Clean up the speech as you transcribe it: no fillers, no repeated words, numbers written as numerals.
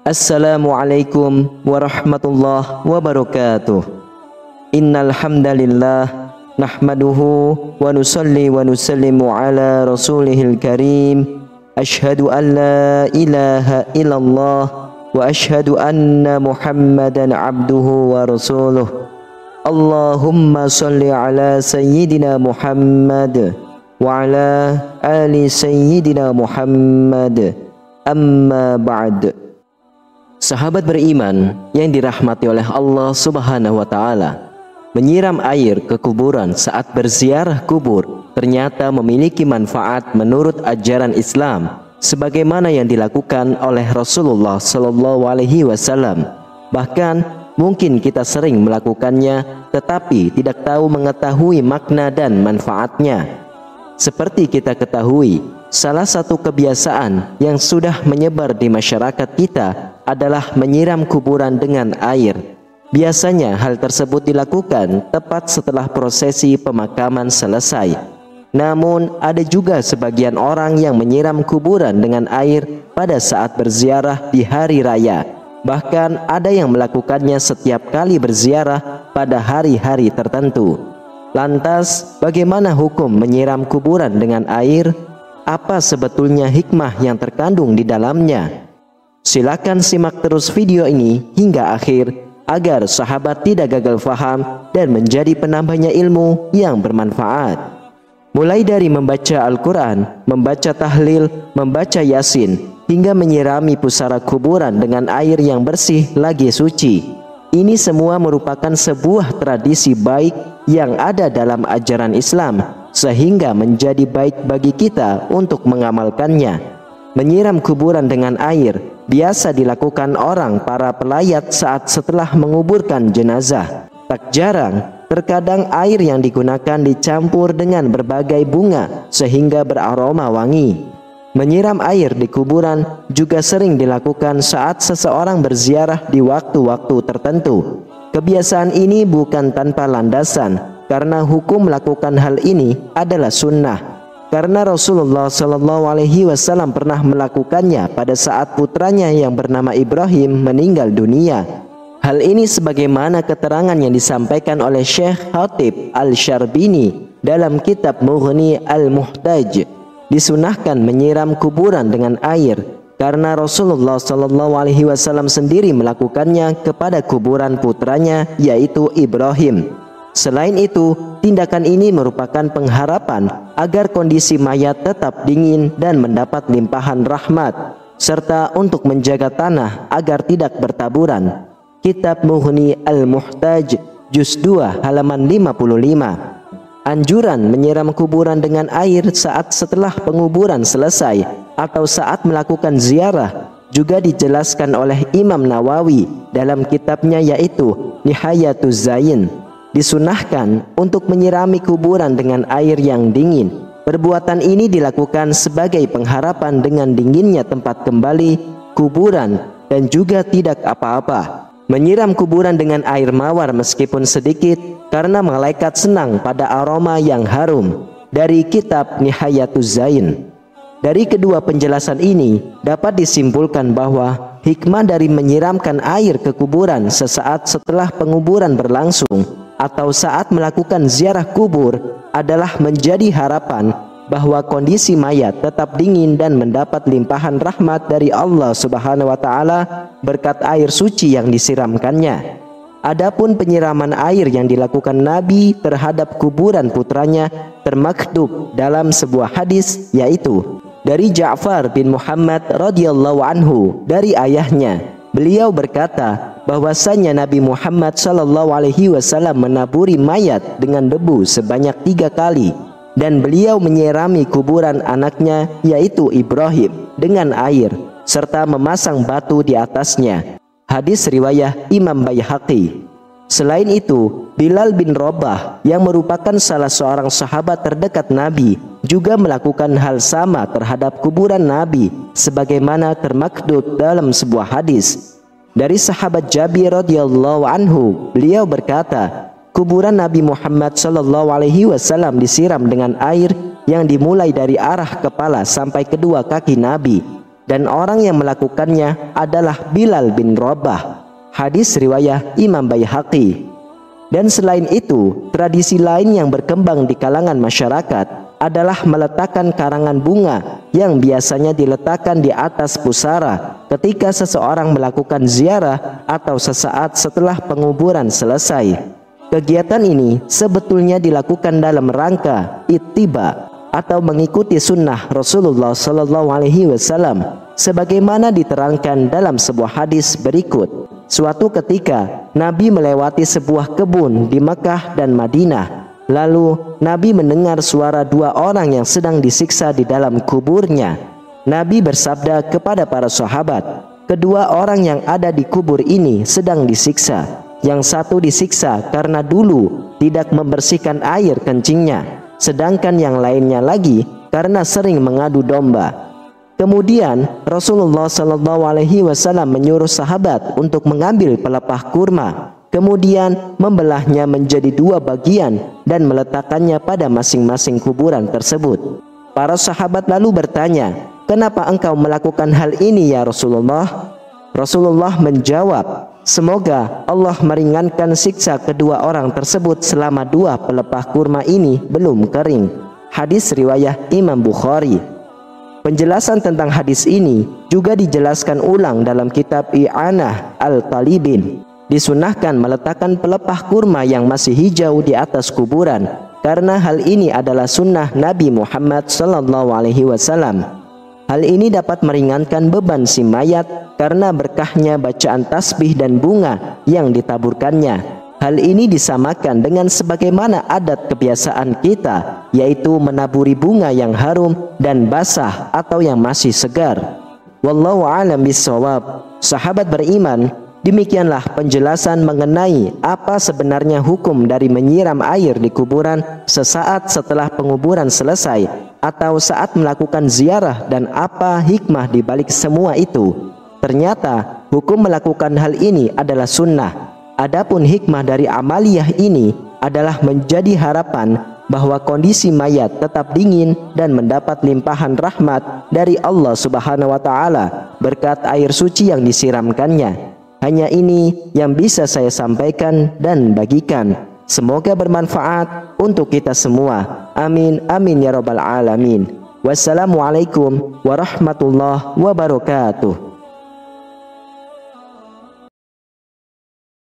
Assalamualaikum warahmatullahi wabarakatuh. Innal hamdalillah nahmaduhu wa nusalli wa nusallimu ala rasulihil karim. Ashhadu an la ilaha illallah wa ashhadu anna Muhammadan abduhu wa rasuluh. Allahumma salli ala sayyidina Muhammad wa ala ali sayyidina Muhammad. Amma ba'd. Sahabat beriman yang dirahmati oleh Allah Subhanahu wa taala, menyiram air ke kuburan saat berziarah kubur ternyata memiliki manfaat menurut ajaran Islam sebagaimana yang dilakukan oleh Rasulullah sallallahu alaihi wasallam. Bahkan mungkin kita sering melakukannya tetapi tidak tahu mengetahui makna dan manfaatnya. Seperti kita ketahui, salah satu kebiasaan yang sudah menyebar di masyarakat kita adalah menyiram kuburan dengan air. Biasanya hal tersebut dilakukan tepat setelah prosesi pemakaman selesai. Namun ada juga sebagian orang yang menyiram kuburan dengan air pada saat berziarah di hari raya. Bahkan ada yang melakukannya setiap kali berziarah pada hari-hari tertentu. Lantas, bagaimana hukum menyiram kuburan dengan air? Apa sebetulnya hikmah yang terkandung di dalamnya? Silakan simak terus video ini hingga akhir agar sahabat tidak gagal faham dan menjadi penambahnya ilmu yang bermanfaat. Mulai dari membaca Al-Quran, membaca tahlil, membaca Yasin, hingga menyirami pusara kuburan dengan air yang bersih lagi suci. Ini semua merupakan sebuah tradisi baik yang ada dalam ajaran Islam, sehingga menjadi baik bagi kita untuk mengamalkannya. Menyiram kuburan dengan air biasa dilakukan orang para pelayat saat setelah menguburkan jenazah. Tak jarang, terkadang air yang digunakan dicampur dengan berbagai bunga sehingga beraroma wangi. Menyiram air di kuburan juga sering dilakukan saat seseorang berziarah di waktu-waktu tertentu. Kebiasaan ini bukan tanpa landasan, karena hukum melakukan hal ini adalah sunnah. Karena Rasulullah Shallallahu Alaihi Wasallam pernah melakukannya pada saat putranya yang bernama Ibrahim meninggal dunia. Hal ini sebagaimana keterangan yang disampaikan oleh Syekh Khatib Al-Syarbini dalam kitab Mughni Al-Muhtaj. Disunahkan menyiram kuburan dengan air karena Rasulullah Shallallahu Alaihi Wasallam sendiri melakukannya kepada kuburan putranya yaitu Ibrahim. Selain itu, tindakan ini merupakan pengharapan agar kondisi mayat tetap dingin dan mendapat limpahan rahmat, serta untuk menjaga tanah agar tidak bertaburan. Kitab Mughni Al-Muhtaj, Juz 2, halaman 55. Anjuran menyiram kuburan dengan air saat setelah penguburan selesai atau saat melakukan ziarah juga dijelaskan oleh Imam Nawawi dalam kitabnya yaitu Nihayatuz Zain. Disunahkan untuk menyirami kuburan dengan air yang dingin. Perbuatan ini dilakukan sebagai pengharapan dengan dinginnya tempat kembali kuburan dan juga tidak apa-apa. Menyiram kuburan dengan air mawar meskipun sedikit karena malaikat senang pada aroma yang harum. Dari kitab Nihayatuz Zain. Dari kedua penjelasan ini dapat disimpulkan bahwa hikmah dari menyiramkan air ke kuburan sesaat setelah penguburan berlangsung atau saat melakukan ziarah kubur adalah menjadi harapan bahwa kondisi mayat tetap dingin dan mendapat limpahan rahmat dari Allah Subhanahu wa taala berkat air suci yang disiramkannya. Adapun penyiraman air yang dilakukan Nabi terhadap kuburan putranya termaktub dalam sebuah hadis yaitu dari Ja'far bin Muhammad radhiyallahu anhu dari ayahnya. Beliau berkata bahwasanya Nabi Muhammad sallallahu alaihi wasallam menaburi mayat dengan debu sebanyak 3 kali dan beliau menyirami kuburan anaknya yaitu Ibrahim dengan air serta memasang batu di atasnya. Hadis riwayah Imam Baihaqi. Selain itu, Bilal bin Rabah yang merupakan salah seorang sahabat terdekat Nabi juga melakukan hal sama terhadap kuburan Nabi sebagaimana termaktub dalam sebuah hadis. Dari sahabat Jabir radhiyallahu anhu, beliau berkata, kuburan Nabi Muhammad sallallahu alaihi wasallam disiram dengan air yang dimulai dari arah kepala sampai kedua kaki Nabi. dan orang yang melakukannya adalah Bilal bin Rabah. Hadis riwayat Imam Baihaqi. Dan selain itu, tradisi lain yang berkembang di kalangan masyarakat adalah meletakkan karangan bunga yang biasanya diletakkan di atas pusara ketika seseorang melakukan ziarah atau sesaat setelah penguburan selesai. Kegiatan ini sebetulnya dilakukan dalam rangka ittiba atau mengikuti sunnah Rasulullah SAW, sebagaimana diterangkan dalam sebuah hadis berikut. Suatu ketika Nabi melewati sebuah kebun di Mekah dan Madinah. Lalu Nabi mendengar suara dua orang yang sedang disiksa di dalam kuburnya. Nabi bersabda kepada para sahabat, kedua orang yang ada di kubur ini sedang disiksa. Yang satu disiksa karena dulu tidak membersihkan air kencingnya, sedangkan yang lainnya lagi karena sering mengadu domba. Kemudian Rasulullah SAW menyuruh sahabat untuk mengambil pelepah kurma, kemudian membelahnya menjadi dua bagian dan meletakkannya pada masing-masing kuburan tersebut. Para sahabat lalu bertanya, "Kenapa engkau melakukan hal ini ya Rasulullah?" Rasulullah menjawab, "Semoga Allah meringankan siksa kedua orang tersebut selama dua pelepah kurma ini belum kering." Hadis riwayat Imam Bukhari. Penjelasan tentang hadis ini juga dijelaskan ulang dalam kitab I'anah al-Talibin. Disunahkan meletakkan pelepah kurma yang masih hijau di atas kuburan karena hal ini adalah sunnah Nabi Muhammad SAW. Hal ini dapat meringankan beban si mayat karena berkahnya bacaan tasbih dan bunga yang ditaburkannya. Hal ini disamakan dengan sebagaimana adat kebiasaan kita, yaitu menaburi bunga yang harum dan basah atau yang masih segar. Wallahu a'lam bishawab. Sahabat beriman, demikianlah penjelasan mengenai apa sebenarnya hukum dari menyiram air di kuburan sesaat setelah penguburan selesai atau saat melakukan ziarah, dan apa hikmah di balik semua itu. Ternyata hukum melakukan hal ini adalah sunnah. Adapun hikmah dari amaliyah ini adalah menjadi harapan bahwa kondisi mayat tetap dingin dan mendapat limpahan rahmat dari Allah Subhanahu wa taala berkat air suci yang disiramkannya. Hanya ini yang bisa saya sampaikan dan bagikan. Semoga bermanfaat untuk kita semua. Amin amin ya rabbal alamin. Wassalamualaikum warahmatullahi wabarakatuh.